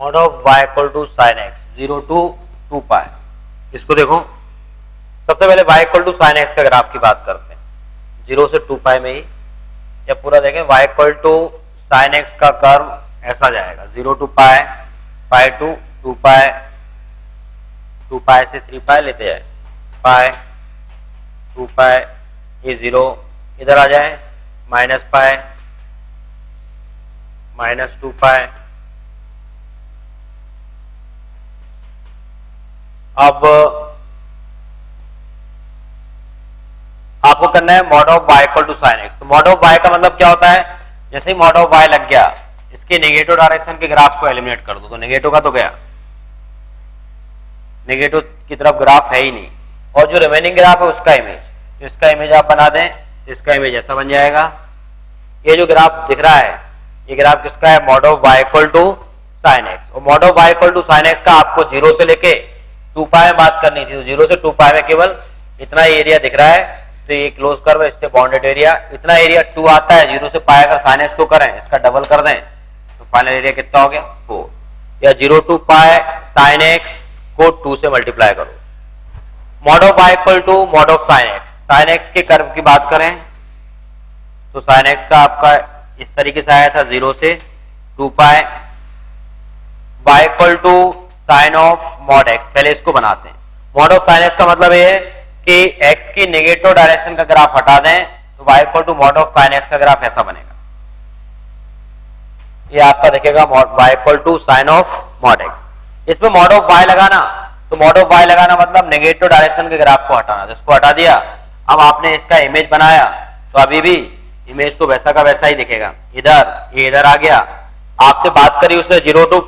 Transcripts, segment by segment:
Mod of y equal to sine x 0 to 2 pi. इसको देखो, सबसे पहले y equal to sine x का ग्राफ की बात करते हैं, 0 से 2 पाई में ही। जब पूरा देखें y equal to sine x का कर्व ऐसा जाएगा, 0 टू पाई, पाई टू 2 पाई, 2 पाई से 3 पाई लेते जाए, पाई 2 पाई, ये 0 इधर आ जाए, माइनस पाई, माइनस 2 पाई। अब आपको करना है mod of y equal to sine x. तो मॉड ऑफ y का मतलब क्या होता है, जैसे ही मॉड ऑफ y लग गया, इसके नेगेटिव डायरेक्शन के ग्राफ को एलिमिनेट कर दो, तो नेगेटिव का तो गया, नेगेटिव की तरफ ग्राफ है ही नहीं, और जो रिमेनिंग ग्राफ है उसका इमेज, तो इसका इमेज आप बना दें, इसका इमेज ऐसा बन जाएगा। ये जो ग्राफ दिख रहा है, ये ग्राफ किसका है, mod of y equal to sine x. और mod of y equal to sine x का आपको 0 से लेके 2 पाई में बात करनी थी, तो 0 से 2 पाई में केवल इतना एरिया दिख रहा है, तो ये क्लोज कर्व है, इससे बाउंडेड एरिया इतना एरिया 2 आता है। 0 से पाई अगर साइन एक्स को करें, इसका डबल कर दें, तो फाइनल एरिया कितना हो गया, 4। या 0 टू पाई साइन एक्स को 2 से मल्टीप्लाई करो। Mod of y equal to mod of sine x, sine x के कर्व की बात करें तो साइन एक्स का आपका इस तरीके से आया था, 0 से 2 pi, y equal to sine of mod x. पहले इसको बनाते हैं। मॉड ऑफ साइन एक्स का मतलब ये है कि x की नेगेटिव डायरेक्शन का ग्राफ हटा दें, तो y equal to mod of sine x का ग्राफ ऐसा बनेगा, ये आपका दिखेगा y equal to sine of mod x. इसमें मॉड ऑफ y लगाना, तो मॉड ऑफ y लगाना मतलब नेगेटिव डायरेक्शन के ग्राफ को हटाना, तो इसको हटा दिया। अब आपने इसका इमेज बनाया, तो अभी भी इमेज तो वैसा का वैसा ही दिखेगा। इधर ये इधर आ गया, आपसे बात करी उसने 0 टू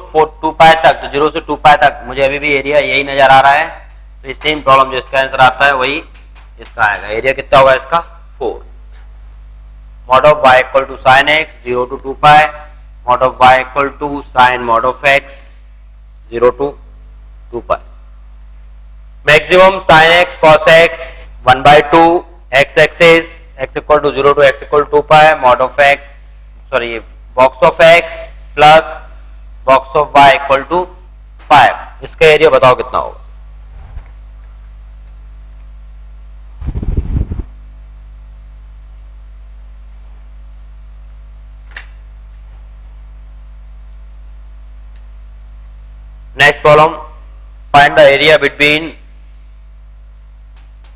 2 पाई तक, तो 0 से 2 पाई तक मुझे अभी भी एरिया यही नजर आ रहा है, तो इस सेम प्रॉब्लम जो इसका आंसर आता है वही इसका आएगा। एरिया कितना होगा इसका, 4। Mod of y equal to sine x 0 to 2 pi, mod of y equal to sine mod of x 0 to 2 pi. Maximum sine x cos x 1/2 x axis, x equal to 0 to x equal to 2 pi, mod of x, sorry box of x plus box of y equal to 5। इसका area बताओ कितना होगा। Next problem, find the area between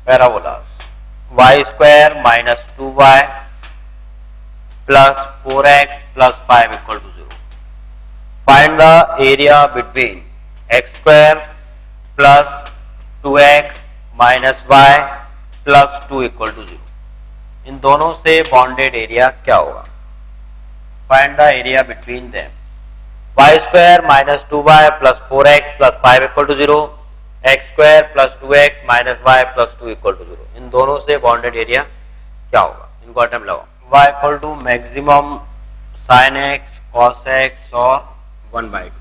parabolas y square minus 2y plus 4x plus 5 equal to 0. Find the area between x square plus 2x minus y plus 2 equal to 0. इन दोनों से bounded area क्या होगा। Find the area between them. y square minus 2y plus 4x plus 5 equal to 0, x square plus 2x minus y plus 2 equal to 0. इन दोनों से bounded area क्या होगा, इनको attempt लगाओ। y equal to maximum sine x cos x और 1/2।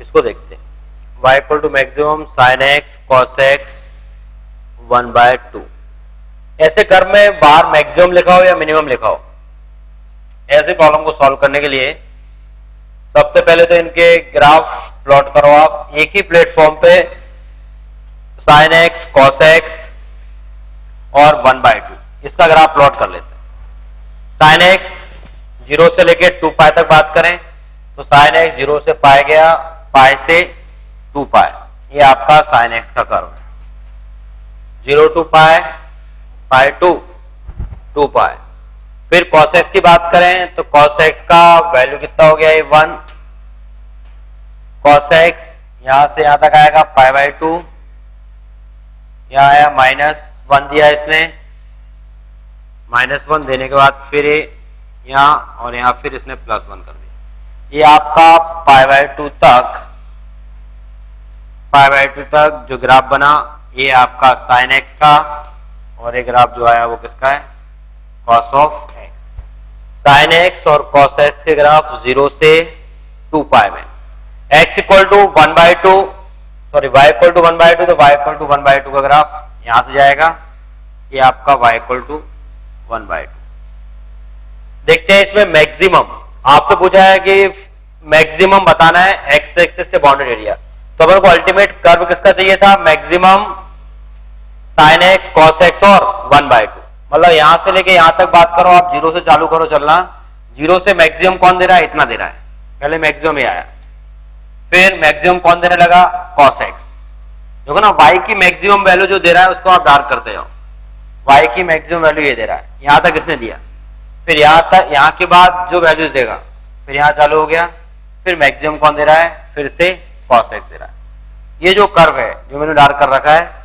इसको देखते हैं, y equal to maximum sine x cos x 1/2। ऐसे कर्व में बाहर मैक्सिमम लिखा हो या मिनिमम लिखा हो, ऐसे प्रॉब्लम को सॉल्व करने के लिए सबसे पहले तो इनके ग्राफ प्लॉट करो आप एक ही प्लेटफॉर्म पे, साइन एक्स कॉस एक्स और 1/2, इसका ग्राफ प्लॉट कर लेते हैं। साइन एक्स 0 से लेके 2 पाई तक बात करें, तो साइन एक्स 0 से पाई गया, पाई से 2 पाई, ये आपका साइन एक्स का कर्व है। 0 टू पाई, पाई टू 2 पाई। फिर cos x की बात करें तो cos x का वैल्यू कितना हो गया, ये 1। cos x यहां से यहां तक आएगा π/2, यहां आया -1 दिया इसने, -1 देने के बाद फिर यहां और यहां फिर इसने +1 कर दिया। ये आपका π/2 तक जो ग्राफ बना, ये आपका sin x का, और एक ग्राफ जो आया वो किसका है, cos of x। Sine x और cos x के ग्राफ 0 से 2 पाई में, x equal to 1/2, sorry y equal to 1/2, तो y इक्वल टू 1/2 का ग्राफ यहां से जाएगा, ये आपका y इक्वल टू 1/2। देखते हैं इसमें मैक्सिमम, आपसे पूछा है कि मैक्सिमम बताना है एक्स एक्सिस से बाउंडेड एरिया। तो अपन को अल्टीमेट कर्व किसका चाहिए था, maximum sine x cos x और 1/2। मतलब यहां से लेके यहां तक बात करो, आप जीरो से चालू करो चलना, जीरो से मैक्सिमम कौन दे रहा है, इतना दे रहा है, पहले मैक्सिमम ही आया, फिर मैक्सिमम कौन देने लगा, कॉस एक्स। देखो ना y की मैक्सिमम वैल्यू जो दे रहा है उसको आप डार्क करते जाओ, y की मैक्सिमम वैल्यू ये दे रहा है, यहां तक इसने दिया, फिर यहां तक, यहां के बाद जो वैल्यूज देगा, फिर यहां चालू हो गया, फिर मैक्सिमम कौन दे रहा है, फिर से कॉस एक्स दे रहा है। ये जो कर्व है जो मैंने डार्क कर रखा है,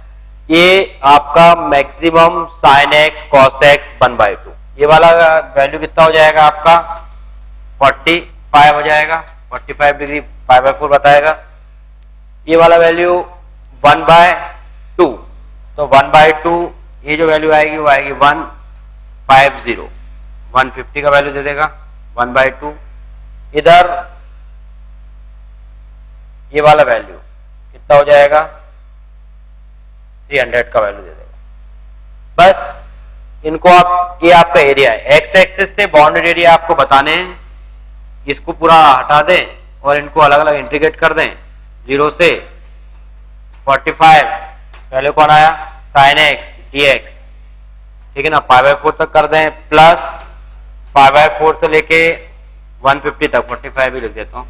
ये आपका maximum sine x cos x 1/2, ये वाला वैल्यू कितना हो जाएगा आपका 45 हो जाएगा, 45 डिग्री π/4 बताएगा। ये वाला वैल्यू 1/2, तो 1/2 ये जो वैल्यू आएगी वो आएगी 150, 150 का वैल्यू दे देगा 1/2। इधर ये वाला वैल्यू कितना हो जाएगा 300 का वैल्यू दे देगा। बस इनको आप, ये आपका एरिया है, एक्स एक्सिस से बाउंडेड एरिया आपको बताने हैं, इसको पूरा हटा दें और इनको अलग अलग इंटीग्रेट कर दें। 0 से 45 पहले कौन आया, साइन एक्स dx, ठीक है ना, π/4 तक कर दें, प्लस π/4 से लेके 150 तक, 45 भी लिख देता हूं,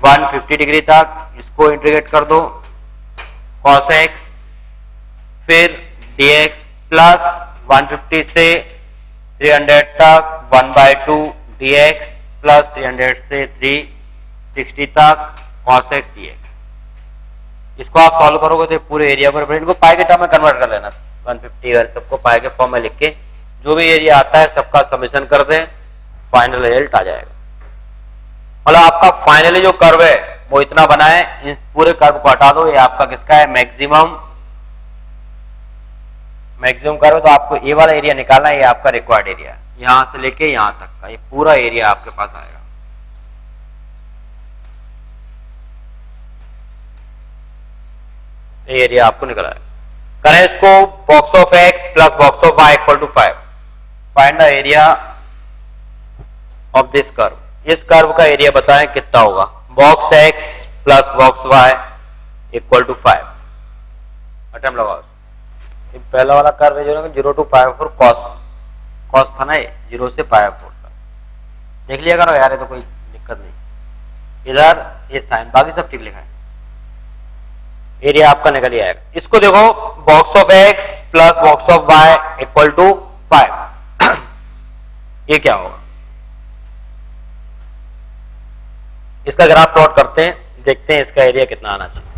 150 डिग्री तक इसको इंटीग्रेट कर दो, cos x, फिर dx प्लस 150 से 300 तक 1/2 dx प्लस 300 से 360 तक cos x dx। इसको आप सॉल्व करोगे तो पूरे एरिया पर, इनको पाई के टर्म में कन्वर्ट कर लेना, 150 और सबको पाई के फॉर्म में लिख के जो भी एरिया आता है सबका समेशन कर दें, फाइनल रिजल्ट आ जाएगा। मतलब आपका फाइनली जो कर्व है वो इतना बना है, इस पूरे कर्व को हटा दो, ये आपका किसका है, मैक्सिमम कर्व। तो आपको ये वाला एरिया निकालना है, ये आपका रिक्वायर्ड एरिया, यहां से लेके यहां तक का ये पूरा एरिया आपके पास आएगा। ये एरिया आपको निकला है। करें इसको box of x plus box of y equal to 5, find the area of this curve. इस कर्व का एरिया बताएं कितना होगा, box x plus box y equal to 5। Attempt लगाओ। पहला वाला कर्व है जो 0 to π/4 कॉस था ना, 0 से π/4 तक, देख लिया करो यार, ये तो कोई दिक्कत नहीं। इधर ये साइन, बाकी सब ठीक लिखा है, एरिया आपका निकल ही आएगा। इसको देखो, box of x plus box of y equal to 5, ये क्या होगा, इसका ग्राफ प्लॉट करते हैं, देखते हैं इसका एरिया कितना आना चाहिए।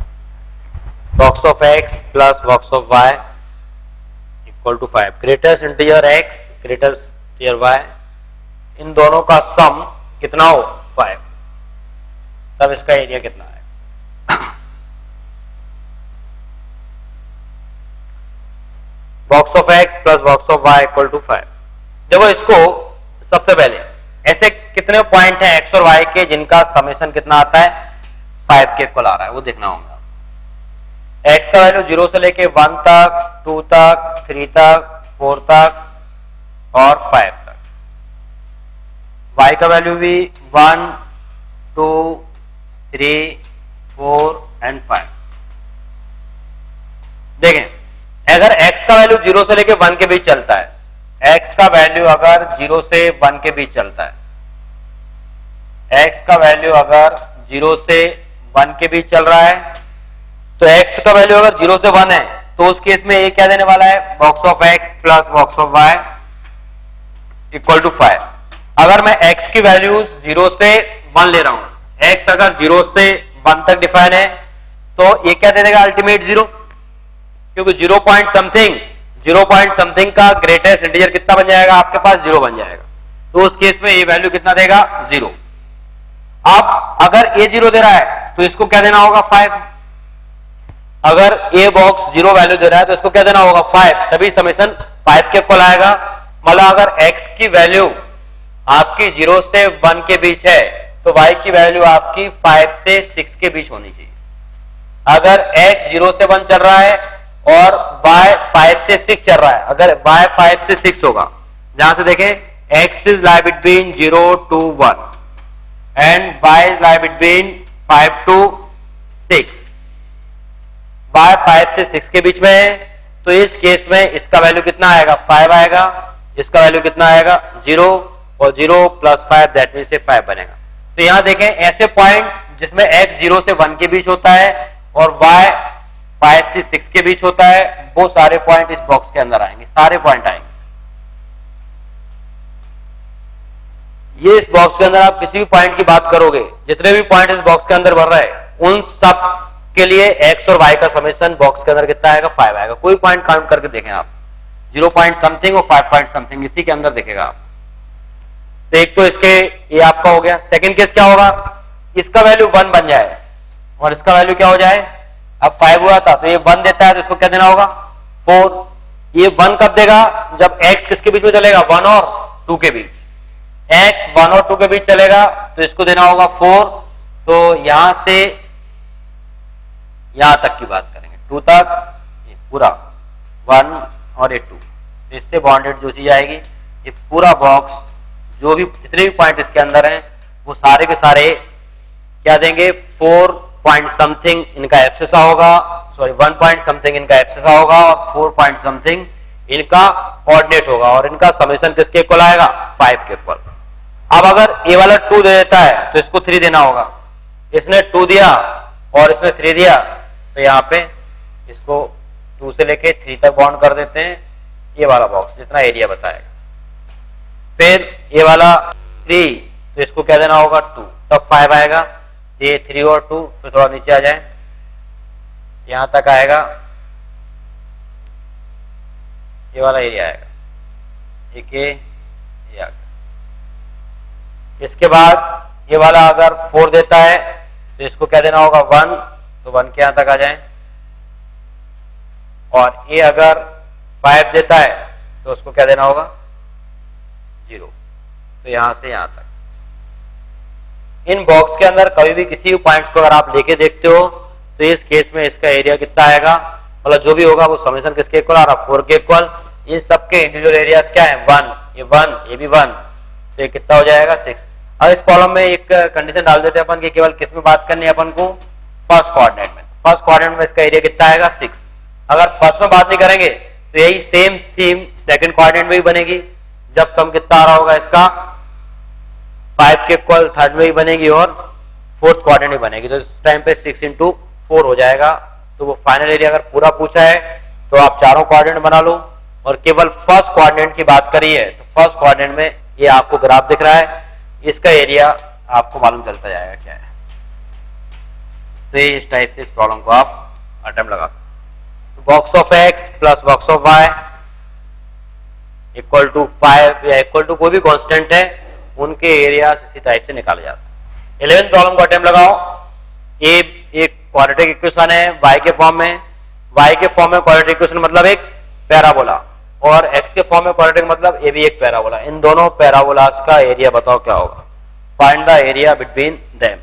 Box of x plus box of y equal to 5, greatest integer x greatest integer y, इन दोनों का सम कितना हो 5, तब इसका एरिया कितना है। Box of x plus box of y equal to 5। देखो इसको सबसे पहले ऐसे कितने पॉइंट हैं एक्स और वाई के जिनका समेशन कितना आता है 5 के इक्वल आ रहा है, वो देखना होगा। एक्स का वैल्यू 0 से लेके 1 तक, 2 तक, 3 तक, 4 तक और 5 तक। वाई का वैल्यू भी 1, 2, 3, 4 एंड 5। देखें, अगर x का वैल्यू 0 से लेके 1 के बीच चलता है, x का वैल्यू अगर 0 से 1 के बीच चलता है, x का वैल्यू अगर 0 से 1 के बीच चल रहा है, तो x का वैल्यू अगर 0 से 1 है तो उस केस में ये क्या देने वाला है, box of x plus box of y equal to 5। अगर मैं x की वैल्यूज 0 से 1 ले रहा हूं, x अगर 0 से 1 तक डिफाइन है तो ये क्या दे देगा, अल्टीमेट 0, क्योंकि 0 पॉइंट समथिंग का ग्रेटेस्ट इंटीजर कितना बन जाएगा आपके पास, 0 बन जाएगा। तो उस केस में ये वैल्यू कितना देगा, 0। अब अगर ये 0 दे रहा है तो इसको क्या देना होगा, 5। अगर ए बॉक्स 0 वैल्यू दे रहा है तो इसको क्या देना होगा, 5, तभी समेशन 5 के इक्वल आएगा। मतलब अगर x की वैल्यू आपकी 0 से 1 के बीच है तो y की वैल्यू आपकी 5 से 6 के बीच होनी चाहिए। अगर x 0 से 1 चल रहा है और y 5 से 6 चल रहा है, अगर y 5 से 6 होगा, जहां से देखें x is lie between 0 to 1, and y is lie between 5 to 6, y 5 से 6 के बीच में है, तो इस केस में इसका वैल्यू कितना आएगा, 5 आएगा, इसका वैल्यू कितना आएगा 0, और 0 + 5 दैट मीन से 5 बनेगा। तो यहां देखें ऐसे पॉइंट जिसमें x 0 से 1 के बीच होता है और y 5 से 6 के बीच होता है, वो सारे पॉइंट इस बॉक्स के अंदर आएंगे, सारे पॉइंट आएंगे। ये इस बॉक्स के अंदर आप किसी भी पॉइंट की बात करोगे, जितने भी पॉइंट इस बॉक्स के अंदर भर रहे हैं उन सब के लिए x और y का समेशन बॉक्स के अंदर कितना आएगा, 5 आएगा। कोई पॉइंट काउंट करके देखें आप, 0 पॉइंट समथिंग और 5 पॉइंट समथिंग इसी के अंदर दिखेगा आप। तो एक तो इसके ये आपका हो गया। सेकंड केस क्या होगा, इसका वैल्यू 1 बन जाए और इसका वैल्यू क्या हो जाए, अब 5 हुआ था तो ये 1 देता है, तो इसको क्या देना होगा 4। ये 1 कब देगा, जब x किसके बीच में चलेगा, 1 और 2 के बीच। x 1 और 2 के बीच चलेगा तो इसको देना होगा 4। तो यहां से यहां तक की बात करेंगे, 2 तक ये पूरा 1 और ये 2, तो इससे बॉन्डेड जो चीज आएगी, ये पूरा बॉक्स जो भी जितने भी पॉइंट इसके अंदर हैं वो सारे के सारे क्या देंगे, 4 पॉइंट समथिंग इनका एब्सेसा होगा, सॉरी 1 पॉइंट समथिंग इनका एब्सेसा होगा और 4 पॉइंट समथिंग इनका कोऑर्डिनेट होगा, और इनका समेशन किसके इक्वल आएगा, 5 के इक्वल। अब अगर ये वाला 2 दे देता है तो इसको 3 देना होगा, इसने 2 दिया और इसने 3 दिया, तो यहाँ पे इसको 2 से लेके 3 तक बाउंड कर देते हैं, ये वाला बॉक्स जितना एरिया बताएगा। फिर ये वाला 3, तो इसको क्या देना होगा 2, तब 5 आएगा। ये 3 और 2, फिर थोड़ा नीचे आ जाए, यहां तक आएगा, ये वाला एरिया आएगा, एक ये आ गया। इसके बाद ये वाला अगर 4 देता है तो इसको क्या देना होगा 1, तो 1 के यहां तक आ जाए, और ये अगर 5 देता है तो उसको क्या देना होगा 0, तो यहां से यहां तक। इन बॉक्स के अंदर कभी भी किसी भी पॉइंट्स को अगर आप लेके देखते हो तो इस केस में इसका एरिया कितना आएगा, मतलब जो भी होगा वो समेशन किसके इक्वल आ रहा, 4 के इक्वल। इन सबके इंडिविजुअल एरियाज क्या है, 1, ये 1, ये भी 1, तो ये कितना हो जाएगा 6। अब इस प्रॉब्लम में एक कंडीशन डाल देते हैं अपन कि केवल किस में बात करनी है अपन को, फर्स्ट कोऑर्डिनेट में। फर्स्ट कोऑर्डिनेट में इसका एरिया कितना आएगा 6। अगर फर्स्ट में बात नहीं करेंगे तो यही सेम थीम सेकंड कोऑर्डिनेट में भी बनेगी, जब सम कितना आ रहा होगा इसका 5 के इक्वल, थर्ड में भी बनेगी और फोर्थ कोऑर्डिनेट में बनेगी। तो इस टाइम पे 6 × 4 हो जाएगा। तो वो फाइनल एरिया अगर पूरा पूछा है तो आप चारों कोऑर्डिनेट बना लो, और केवल फर्स्ट कोऑर्डिनेट की बात करी है तो फर्स्ट कोऑर्डिनेट में ये आपको ग्राफ दिख रहा है, इसका एरिया आपको मालूम चलता जाएगा क्या है। तो इस टाइप से इस प्रॉब्लम को आप अटेम्प्ट लगा सकते। Box of x plus box of y equal to 5 या इक्वल टू कोई भी कांस्टेंट है, उनके एरिया इसी टाइप से निकाले जाते हैं। 11th प्रॉब्लम को अटेम्प्ट लगाओ। ये एक क्वाड्रेटिक इक्वेशन है y के फॉर्म में, y के फॉर्म में क्वाड्रेटिक इक्वेशन मतलब एक पैराबोला, और x के फॉर्म में क्वाड्रेटिक मतलब ये भी एक पैराबोला। इन दोनों पैराबोलास का एरिया बताओ क्या होगा, find the area between them.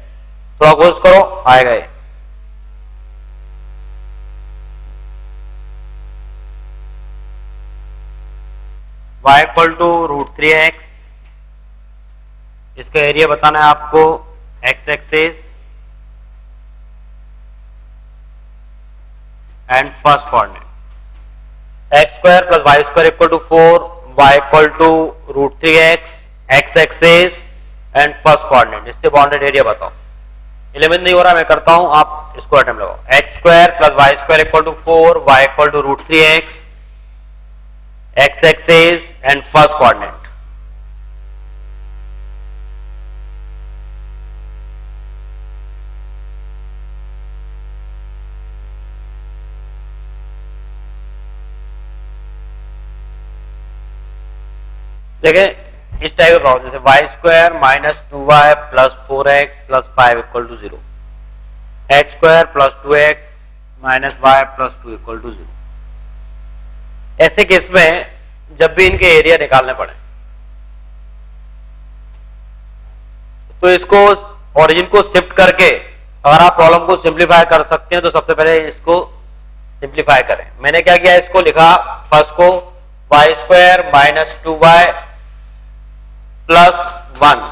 थोड़ा खोज करो, आएगा ये। y इक्वल टू √3x, इसका एरिया बताना है आपको x axis and first coordinate. x² + y² equal to 4, y equal to √3x, x axis and first coordinate. इससे बाउंडेड एरिया बताओ। 11 नहीं हो रहा, मैं करता हूं, आप इसको अटेम्प्ट लगाओ। x² + y² equal to 4, y equal to √3x, x axis and first coordinate. देखें इस टाइप का प्रॉब्लम, जैसे y² - 2y + 4x + 5 equal to 0, x² + 2x - y + 2 equal to 0। ऐसे केस में जब भी इनके एरिया निकालने पड़े तो इसको ओरिजिन को शिफ्ट करके अगर आप प्रॉब्लम को सिंप्लीफाई कर सकते हैं तो सबसे पहले इसको सिंप्लीफाई करें। मैंने क्या किया, इसको लिखा फर्स्ट को y² - 2y + 1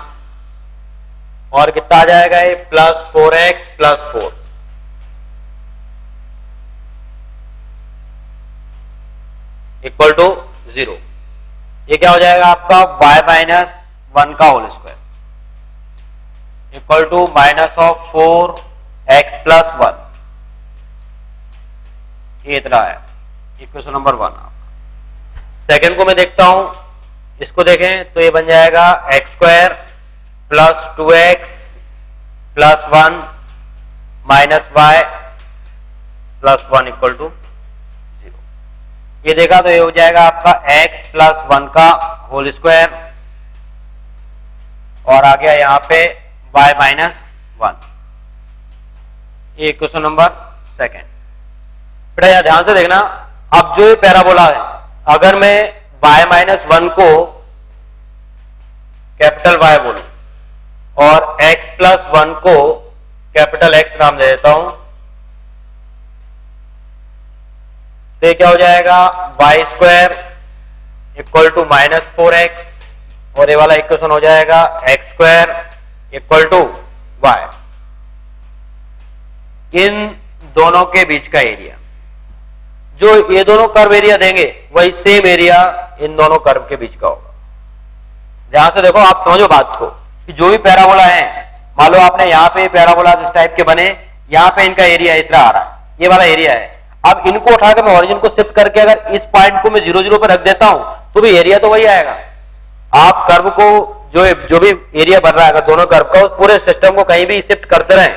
और कितना आ जाएगा ये +4x+4 इक्वल टू 0। ये क्या हो जाएगा आपका y-1 का whole square equal to -4x+1। ये इतना है इक्वेशन नंबर 1। सेकेंड को मैं देखता हूं, इसको देखें तो ये बन जाएगा x² + 2x + 1 - y+1 equal to 0। ये देखा तो ये हो जाएगा आपका x + 1 का होल स्क्वायर और आ गया यहां पे y-1। ये इक्वेशन नंबर सेकेंड। बेटा यहां ध्यान से देखना, अब जो ये पैराबोला है, अगर मैं y-1 को कैपिटल Y बोलूं और x + 1 को कैपिटल X नाम दे देता हूं तो ये क्या हो जाएगा y² इक्वल टू -4x और ये वाला इक्वेशन हो जाएगा x² इक्वल टू y। इन दोनों के बीच का एरिया, जो ये दोनों कर्व एरिया देंगे वही सेम एरिया इन दोनों कर्व के बीच का होगा। ध्यान से देखो, आप समझो बात को कि जो भी पैराबोला है, मान लो आपने यहां पे पैराबोला इस टाइप के बने, यहां पे इनका एरिया इतना आ रहा है, ये वाला एरिया है। अब इनको उठाकर मैं ओरिजिन को शिफ्ट करके अगर इस पॉइंट को मैं 0 0 पर रख देता हूं तो भी एरिया तो वही आएगा। आप कर्व को जो भी एरिया बन रहा है, अगर दोनों कर्व का, उस पूरे सिस्टम को कहीं भी शिफ्ट करते रहे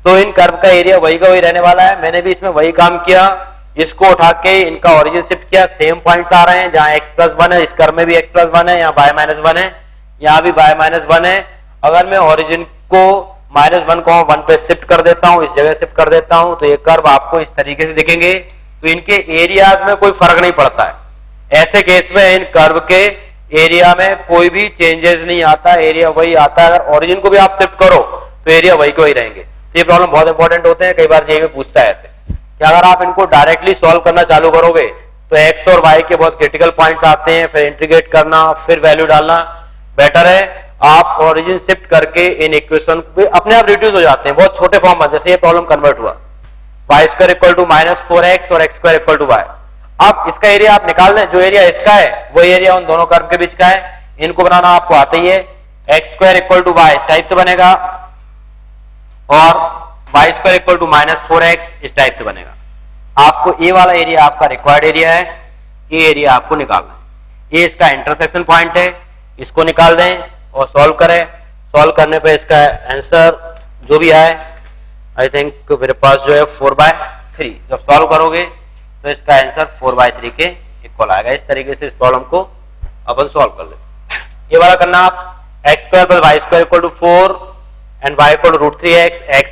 तो इन कर्व का एरिया वही का वही रहने वाला है। मैंने भी इसमें वही काम किया, इसको उठा के इनका ओरिजिन शिफ्ट किया, सेम पॉइंट्स आ रहे हैं, जहां x+1 है इस कर्व में भी x+1 है, यहाँ y-1 है, यहाँ भी y-1 है। अगर मैं ओरिजिन को -1,1 पे शिफ्ट कर देता हूं, इस जगह शिफ्ट कर देता हूं, तो ये कर्व आपको इस तरीके से दिखेंगे। तो इनके एरियाज में कोई फर्क नहीं पड़ता है। ऐसे केस में इन कर्व के एरिया में कोई भी चेंजेस नहीं आता, एरिया वही आता है। अगर ओरिजिन को भी आप शिफ्ट करो तो एरिया वही के वही रहेंगे। तो ये प्रॉब्लम बहुत इंपॉर्टेंट होते हैं, कई बार जेईई में पूछता है ऐसे कि अगर आप इनको डायरेक्टली सॉल्व करना चालू करोगे तो x और y के बहुत क्रिटिकल पॉइंट्स आते हैं, फिर इंटीग्रेट करना, फिर वैल्यू डालना। बेटर है आप ओरिजिन शिफ्ट करके इन इक्वेशन को अपने आप रिड्यूस हो जाते हैं, बहुत छोटे फॉर्म में। जैसे ये प्रॉब्लम कन्वर्ट हुआ, y² इक्वल टू -4x और x² इक्वल टू y। अब इसका एरिया आप निकाल दें, जो एरिया इसका है वो एरिया उन दोनों कर्व के बीच का है। इनको बनाना आपको आता ही है। x² इक्वल टू y इस टाइप से बनेगा और y² इक्वल टू -4x इस टाइप से बनेगा। आपको ये वाला एरिया आपका रिक्वायर्ड एरिया है, ये एरिया आपको निकालना है। ये इसका इंटरसेक्शन पॉइंट है, इसको निकाल दें और सॉल्व करें। सॉल्व करने पे इसका आंसर जो भी आए, आई थिंक मेरे पास जो है 4/3। जब सॉल्व करोगे तो इसका आंसर 4/3 के इक्वल आएगा। इस तरीके से इस प्रॉब्लम को अपन सॉल्व कर लेते। ये वाला करना आप x² + y² equal to 4 and y equal to √3x, x